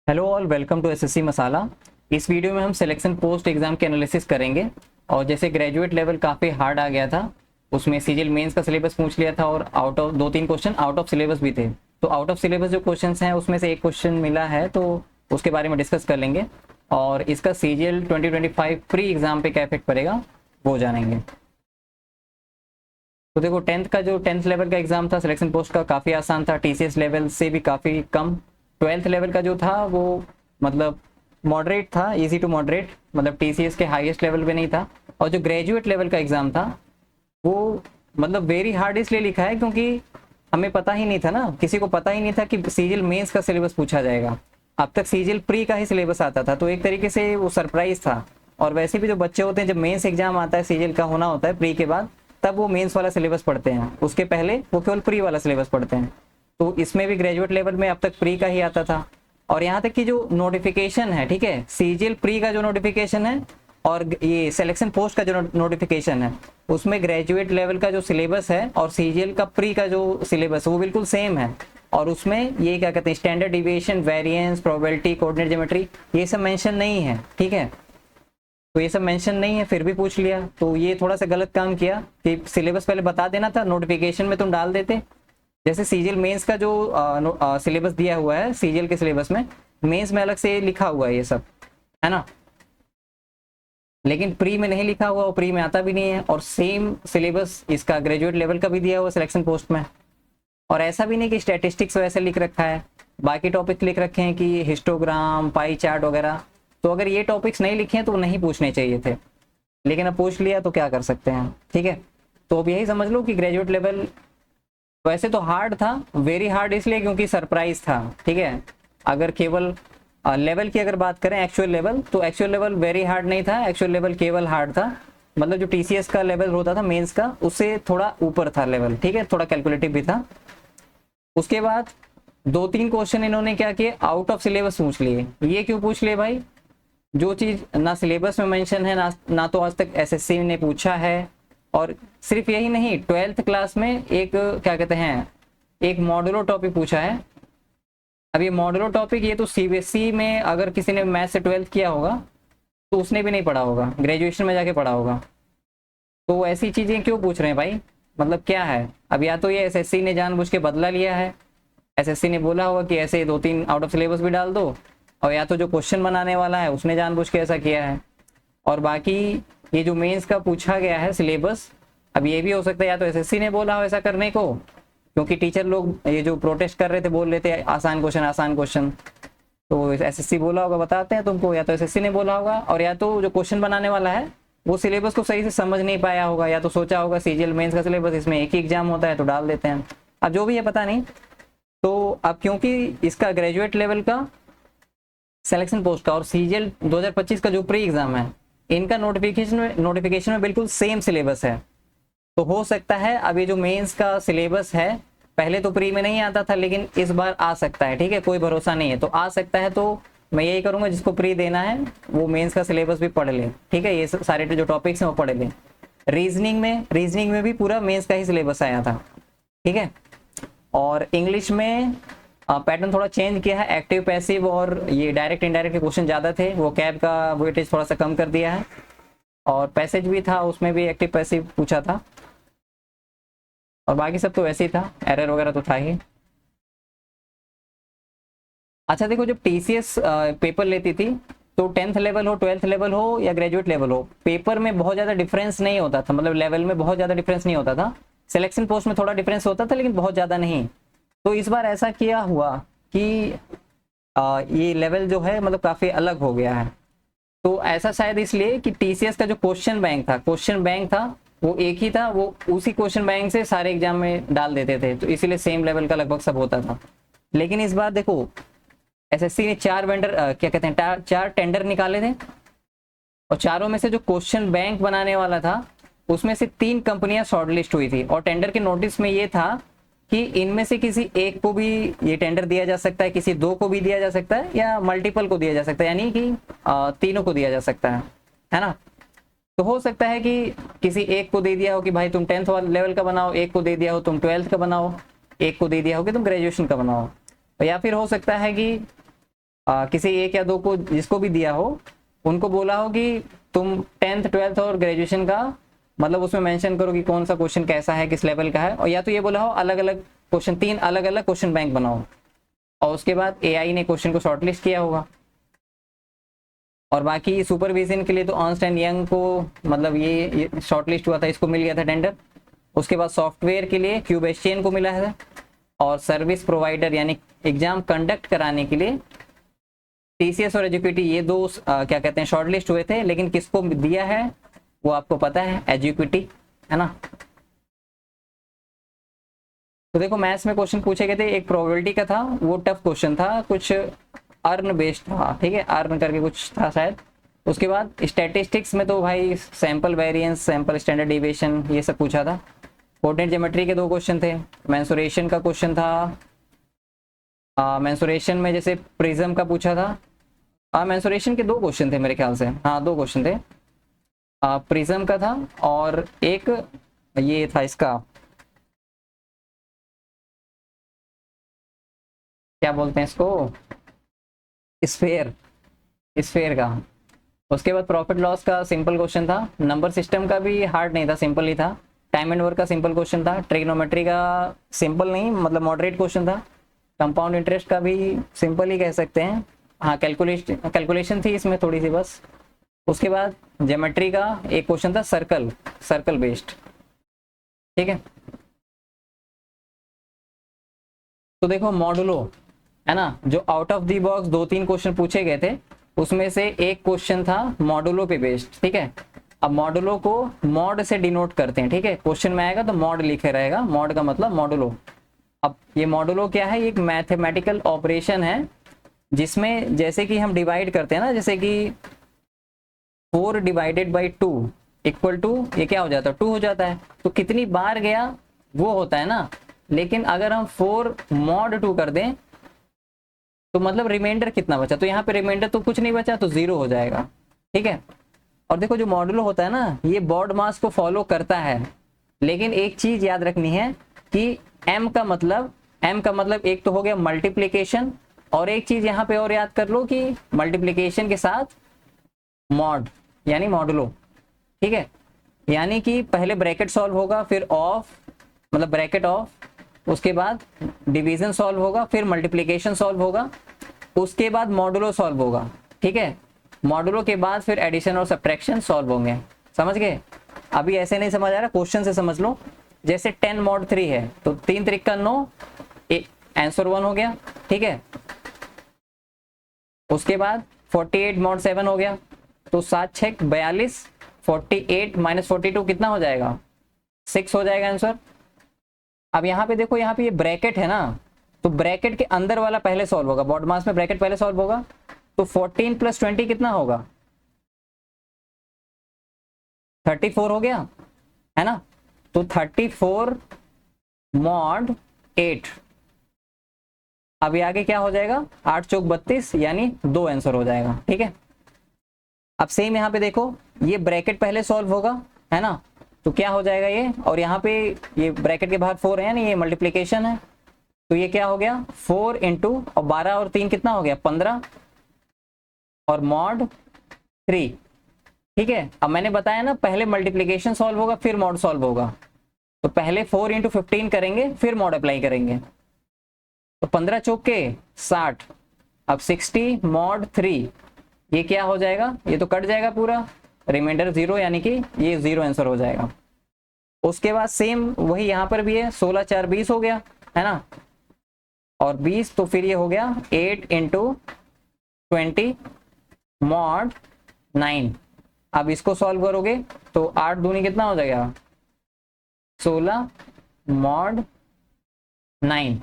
Hello all, welcome to SSC Masala. इस video में हम सिलेक्शन पोस्ट एग्जाम के एनालिसिस करेंगे। और जैसे ग्रेजुएट लेवल काफ़ी हार्ड आ गया था, उसमें सीजीएल मेंस का सिलेबस पूछ लिया था और आउट ऑफ दो तीन क्वेश्चन आउट ऑफ सिलेबस भी थे। तो आउट ऑफ सिलेबस जो क्वेश्चंस हैं उसमें से एक क्वेश्चन मिला है, तो उसके बारे में डिस्कस कर लेंगे। और इसका सीजीएल 2025 प्री एग्जाम पे क्या इफेक्ट पड़ेगा वो जानेंगे। तो देखो, टेंथ लेवल का एग्जाम था सिलेक्शन पोस्ट का, काफ़ी आसान था, टीसीएस लेवल से भी काफ़ी कम। ट्वेल्थ लेवल का जो था वो मतलब मॉडरेट था, इजी टू मॉडरेट, मतलब टीसीएस के हाईएस्ट लेवल पे नहीं था। और जो ग्रेजुएट लेवल का एग्जाम था वो मतलब वेरी हार्ड इसलिए लिखा है क्योंकि हमें पता ही नहीं था ना, किसी को पता ही नहीं था कि सीजीएल मेंस का सिलेबस पूछा जाएगा। अब तक सीजीएल प्री का ही सिलेबस आता था, तो एक तरीके से वो सरप्राइज था। और वैसे भी जो बच्चे होते हैं, जब मेंस एग्जाम आता है, सीजीएल का होना होता है प्री के बाद, तब वो मेंस वाला सिलेबस पढ़ते हैं, उसके पहले वो केवल प्री वाला सिलेबस पढ़ते हैं। तो इसमें भी ग्रेजुएट लेवल में अब तक प्री का ही आता था। और यहाँ तक कि जो नोटिफिकेशन है, ठीक है, सीजीएल प्री का जो नोटिफिकेशन है और ये सिलेक्शन पोस्ट का जो नोटिफिकेशन है, उसमें ग्रेजुएट लेवल का जो सिलेबस है और सीजीएल का प्री का जो सिलेबस है वो बिल्कुल सेम है। और उसमें ये क्या कहते हैं, standard deviation, variance, probability, coordinate geometry, ये सब मेंशन नहीं है, ठीक है। तो ये सब मेंशन नहीं है, फिर भी पूछ लिया, तो ये थोड़ा सा गलत काम किया कि सिलेबस पहले बता देना था, नोटिफिकेशन में तुम डाल देते। जैसे सीजीएल मेंस का जो सिलेबस दिया हुआ है, सीजीएल के सिलेबस में मेंस में अलग से लिखा हुआ है ये सब, है ना, लेकिन प्री में नहीं लिखा हुआ, और प्री में आता भी नहीं है। और सेम सिलेबस इसका ग्रेजुएट लेवल का भी दिया हुआ सिलेक्शन पोस्ट में। और ऐसा भी नहीं कि स्टैटिस्टिक्स वैसे लिख रखा है, बाकी टॉपिक लिख रखे हैं कि हिस्टोग्राम, पाई चार्ट वगैरह। तो अगर ये टॉपिक्स नहीं लिखे हैं तो नहीं पूछने चाहिए थे, लेकिन अब पूछ लिया तो क्या कर सकते हैं, ठीक है। तो अब यही समझ लो कि ग्रेजुएट लेवल वैसे तो हार्ड था, वेरी हार्ड इसलिए क्योंकि सरप्राइज था, ठीक है। अगर केवल लेवल की अगर बात करें, एक्चुअल लेवल, तो एक्चुअल लेवल वेरी हार्ड नहीं था, एक्चुअल लेवल केवल हार्ड था। मतलब जो टीसीएस का लेवल होता था मेंस का, उससे थोड़ा ऊपर था लेवल, ठीक है, थोड़ा कैलकुलेटिव भी था। उसके बाद दो तीन क्वेश्चन इन्होंने क्या किए, आउट ऑफ सिलेबस पूछ लिए। ये क्यों पूछ लिए भाई? जो चीज ना सिलेबस में मेंशन है, ना तो आज तक एसएससी ने पूछा है। और सिर्फ यही नहीं, ट्वेल्थ क्लास में एक क्या कहते हैं, एक मॉडुलो टॉपिक पूछा है। अब ये मॉडुलो टॉपिक, ये तो सीबीएसई में अगर किसी ने मैथ से ट्वेल्थ किया होगा तो उसने भी नहीं पढ़ा होगा, ग्रेजुएशन में जाके पढ़ा होगा। तो ऐसी चीजें क्यों पूछ रहे हैं भाई? मतलब क्या है? अब या तो ये एसएससी ने जानबूझ के बदला लिया है, एसएससी ने बोला होगा कि ऐसे दो तीन आउट ऑफ सिलेबस भी डाल दो, और या तो जो क्वेश्चन बनाने वाला है उसने जानबूझ के ऐसा किया है। और बाकी ये जो मेंस का पूछा गया है सिलेबस, अब ये भी हो सकता है या तो एसएससी ने बोला हो ऐसा करने को, क्योंकि टीचर लोग ये जो प्रोटेस्ट कर रहे थे बोल रहे थे आसान क्वेश्चन आसान क्वेश्चन, तो एसएससी बोला होगा, बताते हैं तुमको, या तो एसएससी ने बोला होगा, और या तो जो क्वेश्चन बनाने वाला है वो सिलेबस को सही से समझ नहीं पाया होगा, या तो सोचा होगा सीजीएल मेंस का सिलेबस इसमें एक ही एग्जाम होता है तो डाल देते हैं। अब जो भी है पता नहीं। तो अब क्योंकि इसका ग्रेजुएट लेवल का सिलेक्शन पोस्ट का और सीजीएल 2025 का जो प्री एग्जाम है, इनका नोटिफिकेशन में बिल्कुल सेम सिलेबस है। तो हो सकता है अब ये जो मेंस का सिलेबस है, पहले तो प्री में नहीं आता था, लेकिन इस बार आ सकता है, ठीक है, कोई भरोसा नहीं है, तो आ सकता है। तो मैं यही करूंगा, जिसको प्री देना है वो मेंस का सिलेबस भी पढ़ ले, ठीक है, ये सारे जो टॉपिक्स हैं वो पढ़ ले। रीजनिंग में भी पूरा मेंस का ही सिलेबस आया था, ठीक है। और इंग्लिश में पैटर्न थोड़ा चेंज किया है, एक्टिव पैसिव और ये डायरेक्ट इनडायरेक्ट के क्वेश्चन ज़्यादा थे, वो कैब का वेटेज थोड़ा सा कम कर दिया है। और पैसेज भी था, उसमें भी एक्टिव पैसिव पूछा था, और बाकी सब तो वैसे ही था, एरर वगैरह तो था ही। अच्छा देखो, जब टीसीएस पेपर लेती थी, तो टेंथ लेवल हो, ट्वेल्थ लेवल हो या ग्रेजुएट लेवल हो, पेपर में बहुत ज़्यादा डिफरेंस नहीं होता था, मतलब लेवल में बहुत ज़्यादा डिफरेंस नहीं होता था। सिलेक्शन पोस्ट में थोड़ा डिफरेंस होता था, लेकिन बहुत ज़्यादा नहीं। तो इस बार ऐसा किया हुआ कि ये लेवल जो है मतलब काफ़ी अलग हो गया है। तो ऐसा शायद इसलिए कि टीसीएस का जो क्वेश्चन बैंक था वो एक ही था, वो उसी क्वेश्चन बैंक से सारे एग्जाम में डाल देते थे, तो इसीलिए सेम लेवल का लगभग सब होता था। लेकिन इस बार देखो, एसएससी ने क्या कहते हैं, चार टेंडर निकाले थे, और चारों में से जो क्वेश्चन बैंक बनाने वाला था उसमें से तीन कंपनियां शॉर्टलिस्ट हुई थी। और टेंडर के नोटिस में ये था कि इनमें से किसी एक को भी ये टेंडर दिया जा सकता है, किसी दो को भी दिया जा सकता है, या मल्टीपल को दिया जा सकता है, यानी कि तीनों को दिया जा सकता है ना। तो हो सकता है कि किसी एक को दे दिया हो कि भाई तुम टेंथ वाले लेवल का बनाओ, एक को दे दिया हो तुम ट्वेल्थ का बनाओ, एक को दे दिया हो कि तुम ग्रेजुएशन का बनाओ, या फिर हो सकता है कि किसी एक या दो को जिसको भी दिया हो उनको बोला हो कि तुम 10th 12th और ग्रेजुएशन का मतलब उसमें मेंशन करो कि कौन सा क्वेश्चन कैसा है, किस लेवल का है, और या तो ये बोला हो अलग अलग क्वेश्चन, 3 अलग अलग क्वेश्चन बैंक बनाओ, और उसके बाद एआई ने क्वेश्चन को शॉर्टलिस्ट किया होगा। और बाकी सुपरविजन के लिए तो अर्नस्ट एंड यंग को मतलब ये शॉर्टलिस्ट हुआ था, इसको मिल गया था टेंडर। उसके बाद सॉफ्टवेयर के लिए क्यूबेस्टियन को मिला है, और सर्विस प्रोवाइडर यानी एग्जाम कंडक्ट कराने के लिए टीसीएस और एजुकेटी, ये दो क्या कहते हैं शॉर्टलिस्ट हुए थे। लेकिन किसको दिया है वो आपको पता है, एजुकेटी, है ना। तो देखो मैथ्स में क्वेश्चन पूछे गए थे, एक प्रोबेबिलिटी का था, वो टफ क्वेश्चन था, कुछ अर्न बेस्ड था, ठीक है, अर्न करके कुछ था शायद। उसके बाद स्टैटिस्टिक्स में तो भाई sample variance, sample standard deviation, ये सब पूछा था। कोऑर्डिनेट ज्योमेट्री के 2 क्वेश्चन थे। मेंसुरेशन का क्वेश्चन था, मेंसुरेशन में जैसे प्रिज्म का पूछा था। मेंसुरेशन के 2 क्वेश्चन थे मेरे ख्याल से, हाँ 2 क्वेश्चन थे। प्रिज्म का था और एक ये था इसका क्या बोलते हैं इसको, स्फेयर, स्फेयर का। उसके बाद प्रॉफिट लॉस का सिंपल क्वेश्चन था। नंबर सिस्टम का भी हार्ड नहीं था, सिंपल ही था। टाइम एंड वर्क का सिंपल क्वेश्चन था। ट्रिग्नोमेट्री का सिंपल नहीं मतलब मॉडरेट क्वेश्चन था। कंपाउंड इंटरेस्ट का भी सिंपल ही कह सकते हैं, हाँ कैलकुलेशन थी इसमें थोड़ी सी बस। उसके बाद ज्योमेट्री का एक क्वेश्चन था सर्कल, सर्कल बेस्ड, ठीक है। तो देखो मॉडुलो है ना, जो out of the box 2-3 question पूछे गए थे, उसमें से एक क्वेश्चन था मॉडुलो पे बेस्ड, ठीक है। अब मॉडुलो को मॉड से डिनोट करते हैं, ठीक है, क्वेश्चन में आएगा तो मॉड लिखे रहेगा, मॉड का मतलब मॉडुलो। अब ये मॉडुलो क्या है, ये एक मैथमेटिकल ऑपरेशन है जिसमें जैसे कि हम डिवाइड करते हैं ना, जैसे कि 4 डिवाइडेड बाई 2 इक्वल टू ये क्या हो जाता है 2 हो जाता है, तो कितनी बार गया वो होता है ना। लेकिन अगर हम 4 मॉड 2 कर दें तो मतलब रिमाइंडर कितना बचा, तो यहाँ पे रिमाइंडर तो कुछ नहीं बचा, तो 0 हो जाएगा, ठीक है। और देखो जो मॉडुलो होता है ना, ये बॉड मास को फॉलो करता है, लेकिन एक चीज याद रखनी है कि m का मतलब एक तो हो गया मल्टीप्लीकेशन, और एक चीज यहाँ पे और याद कर लो कि मल्टीप्लीकेशन के साथ मॉड यानी मॉडुलो, ठीक है। यानी कि पहले ब्रैकेट सॉल्व होगा, फिर ऑफ मतलब ब्रैकेट ऑफ, उसके बाद डिवीजन सॉल्व होगा, फिर मल्टीप्लिकेशन सॉल्व होगा, उसके बाद मॉडुलो सॉल्व होगा, ठीक है। मॉडुलो के बाद फिर एडिशन और सब्ट्रैक्शन सॉल्व होंगे, समझ गए। अभी ऐसे नहीं समझ आ रहा, क्वेश्चन से समझ लो। जैसे 10 mod 3 है तो 3 त्रिक 9, आंसर 1 हो गया, ठीक है। उसके बाद 48 mod 7 हो गया, तो 7 6 42, 48 माइनस 42 कितना हो जाएगा 6 हो जाएगा आंसर। अब यहाँ पे देखो, यहाँ पे ये ब्रैकेट है ना, तो ब्रैकेट के अंदर वाला पहले सॉल्व होगा, बॉड मास में ब्रैकेट पहले सॉल्व होगा, तो 14 + 20 कितना होगा 34 हो गया, है ना। तो 34 mod 8, अभी आगे क्या हो जाएगा 8 चौक 32 यानी 2 आंसर हो जाएगा, ठीक है। अब सेम यहाँ पे देखो, ये ब्रैकेट पहले सॉल्व होगा, है ना, तो क्या हो जाएगा ये, और यहाँ पे ये ब्रैकेट के बाहर 4 है ना, ये मल्टीप्लिकेशन है, तो ये क्या हो गया 4 इंटू और 12 और 3 कितना हो गया 15 और मॉड 3, ठीक है। अब मैंने बताया ना पहले मल्टीप्लिकेशन सॉल्व होगा फिर मॉड सॉल्व होगा, तो पहले 4 इंटू 15 करेंगे फिर मॉड अप्लाई करेंगे, तो 15 चौक के 60, अब 60 मॉड 3, ये क्या हो जाएगा, ये तो कट जाएगा पूरा, रिमाइंडर 0 यानी कि ये 0 आंसर हो जाएगा। उसके बाद सेम वही यहाँ पर भी है, 16 4 20 हो गया, है ना, और 20 तो फिर ये हो गया 8 इंटू 20 मॉड 9। अब इसको सॉल्व करोगे तो 8 दूनी कितना हो जाएगा 16 मॉड 9।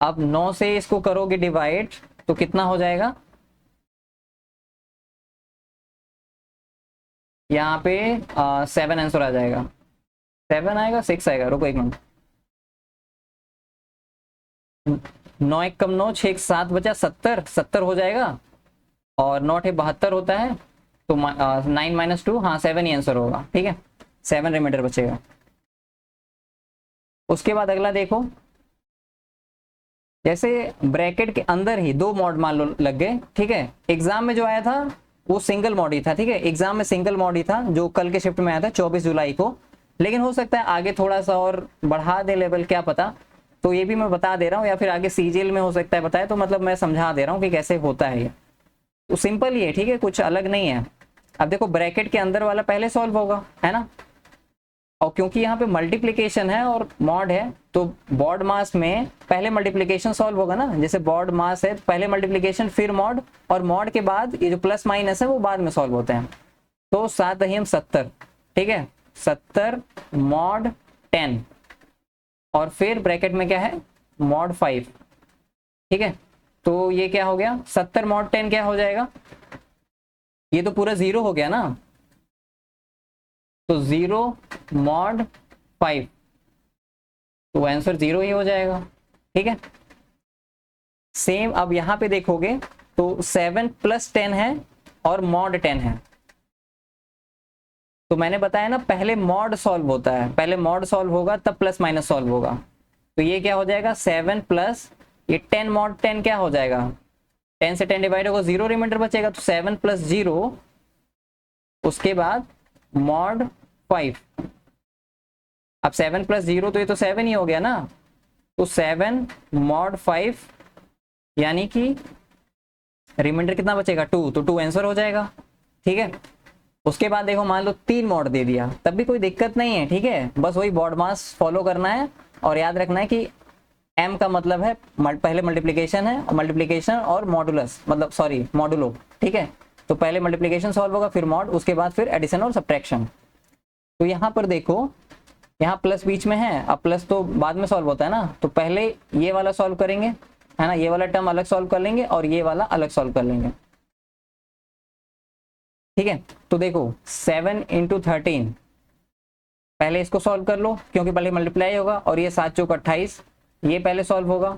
अब 9 से इसको करोगे डिवाइड तो कितना हो जाएगा, यहाँ पे 7 आंसर आ जाएगा, 7 आएगा 6 आएगा, रुको एक मिनट, 9 1 कम 9 6 7 बचा 70 हो जाएगा, और 9 8 72 होता है, तो 9 - 2 हाँ 7 ही आंसर होगा, ठीक है, 7 रिमाइंडर बचेगा। उसके बाद अगला देखो, जैसे ब्रैकेट के अंदर ही दो मॉड मान लो लग गए, ठीक है। एग्जाम में जो आया था वो सिंगल मॉड ही था, ठीक है, एग्जाम में सिंगल मॉड ही था जो कल के शिफ्ट में आया था 24 जुलाई को। लेकिन हो सकता है आगे थोड़ा सा और बढ़ा दे लेवल, क्या पता। तो ये भी मैं बता दे रहा हूँ, या फिर आगे सीजीएल में हो सकता है बताए, तो मतलब मैं समझा दे रहा हूँ कि कैसे होता है ये। तो सिंपल ही है, ठीक है, कुछ अलग नहीं है। अब देखो ब्रैकेट के अंदर वाला पहले सॉल्व होगा, है ना। और क्योंकि यहाँ पे मल्टीप्लिकेशन है और मॉड है, तो बॉड मास में पहले मल्टीप्लिकेशन सॉल्व होगा ना। जैसे बॉड मास है पहले मल्टीप्लिकेशन फिर मॉड, और मॉड के बाद ये जो प्लस माइनस है वो बाद में सॉल्व होते हैं। तो 7 दही 70, ठीक है, 70 मॉड 10, और फिर ब्रैकेट में क्या है मॉड 5, ठीक है। तो ये क्या हो गया 70 मॉड 10 क्या हो जाएगा, ये तो पूरा 0 हो गया ना, तो 0 मॉड 5, तो आंसर 0 ही हो जाएगा, ठीक है। सेम अब यहां पे देखोगे तो 7 + 10 है और मॉड 10 है। तो मैंने बताया ना पहले मॉड सॉल्व होता है, पहले मॉड सॉल्व होगा तब प्लस माइनस सॉल्व होगा। तो ये क्या हो जाएगा 7 प्लस ये 10 मॉड 10 क्या हो जाएगा, 10 से 10 डिवाइड होगा 0 रिमाइंडर बचेगा, तो 7 + 0, उसके बाद मॉड 5। अब 7 + 0 तो ये तो 7 ही हो गया ना, तो 7 मॉड 5, यानी कि रिमाइंडर कितना बचेगा 2, तो 2 आंसर हो जाएगा, ठीक है। उसके बाद देखो मान लो 3 मॉड दे दिया, तब भी कोई दिक्कत नहीं है, ठीक है, बस वही बॉड मास फॉलो करना है। और याद रखना है कि m का मतलब है पहले मल्टीप्लिकेशन है, और मल्टीप्लिकेशन और मॉडुलस मतलब सॉरी मॉडुलो, ठीक है। तो पहले मल्टीप्लिकेशन सॉल्व होगा फिर मॉड, उसके बाद फिर एडिशन और सब्ट्रैक्शन। तो यहाँ पर देखो यहाँ प्लस बीच में है, अब प्लस तो बाद में सॉल्व होता है ना, तो पहले ये वाला सॉल्व करेंगे, है ना, ये वाला टर्म अलग सॉल्व कर लेंगे और ये वाला अलग सॉल्व कर लेंगे, ठीक है। तो देखो 7 × 13, पहले इसको सॉल्व कर लो क्योंकि पहले मल्टीप्लाई होगा, और ये 7 चौक 28, ये पहले सॉल्व होगा,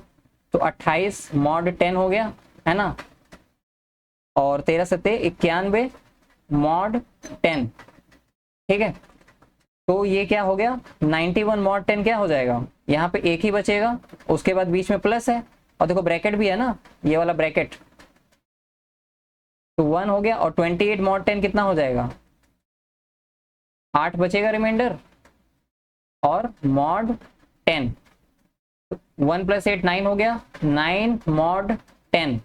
तो 28 मॉड 10 हो गया, है ना, और 13 सत्ते 91 मॉड 10, ठीक है। तो ये क्या हो गया 91 मॉड 10 क्या हो जाएगा, यहाँ पे एक ही बचेगा, उसके बाद बीच में प्लस है, और देखो ब्रैकेट भी है ना, ये वाला ब्रैकेट, तो 1 हो गया, और 28 मॉड 10 कितना हो जाएगा 8 बचेगा रिमाइंडर, और मॉड 10, 1 + 8 9 हो गया, 9 मॉड 10।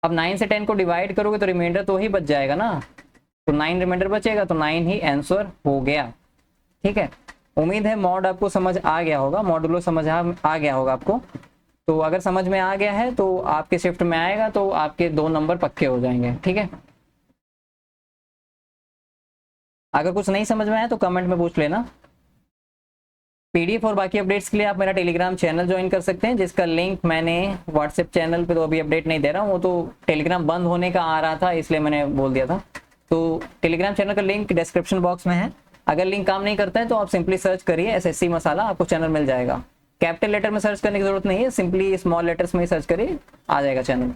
अब 9 से 10 को डिवाइड करोगे तो रिमाइंडर तो ही बच जाएगा ना, तो 9 रिमाइंडर बचेगा, तो 9 ही आंसर हो गया, ठीक है। उम्मीद है मॉड आपको समझ आ गया होगा, मॉडुलो समझ आ गया होगा आपको। तो अगर समझ में आ गया है तो आपके शिफ्ट में आएगा, तो आपके 2 नंबर पक्के हो जाएंगे, ठीक है। अगर कुछ नहीं समझ में आया तो कमेंट में पूछ लेना। पीडीएफ और बाकी अपडेट्स के लिए आप मेरा टेलीग्राम चैनल ज्वाइन कर सकते हैं, जिसका लिंक मैंने व्हाट्सएप चैनल पे तो अभी अपडेट नहीं दे रहा हूँ, वो तो टेलीग्राम बंद होने का आ रहा था इसलिए मैंने बोल दिया था। तो टेलीग्राम चैनल का लिंक डिस्क्रिप्शन बॉक्स में है। अगर लिंक काम नहीं करता है तो आप सिंपली सर्च करिए एसएससी मसाला, आपको चैनल मिल जाएगा। कैपिटल लेटर में सर्च करने की जरूरत नहीं है, सिंपली स्मॉल लेटर्स में ही सर्च करिए, आ जाएगा चैनल।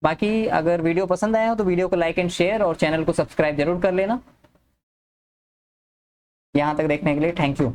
बाकी अगर वीडियो पसंद आया हो तो वीडियो को लाइक एंड शेयर और चैनल को सब्सक्राइब जरूर कर लेना। यहाँ तक देखने के लिए थैंक यू।